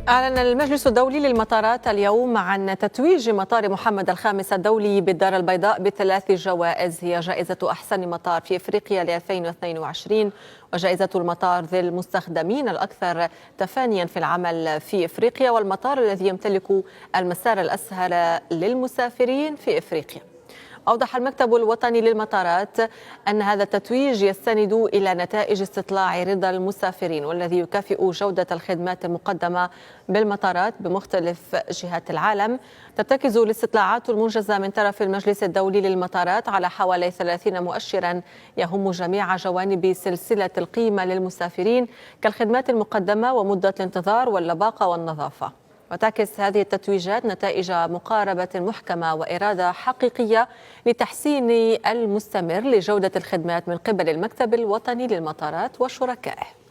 أعلن المجلس الدولي للمطارات اليوم عن تتويج مطار محمد الخامس الدولي بالدار البيضاء بثلاث جوائز، هي جائزة أحسن مطار في إفريقيا ل 2022 وجائزة المطار ذي المستخدمين الأكثر تفانيا في العمل في إفريقيا والمطار الذي يمتلك المسار الأسهل للمسافرين في إفريقيا. أوضح المكتب الوطني للمطارات أن هذا التتويج يستند إلى نتائج استطلاع رضا المسافرين والذي يكافئ جودة الخدمات المقدمة بالمطارات بمختلف جهات العالم. ترتكز الاستطلاعات المنجزة من طرف المجلس الدولي للمطارات على حوالي 30 مؤشرا يهم جميع جوانب سلسلة القيمة للمسافرين كالخدمات المقدمة ومدة الانتظار واللباقة والنظافة. وتعكس هذه التتويجات نتائج مقاربة محكمة وإرادة حقيقية لتحسين المستمر لجودة الخدمات من قبل المكتب الوطني للمطارات وشركائه.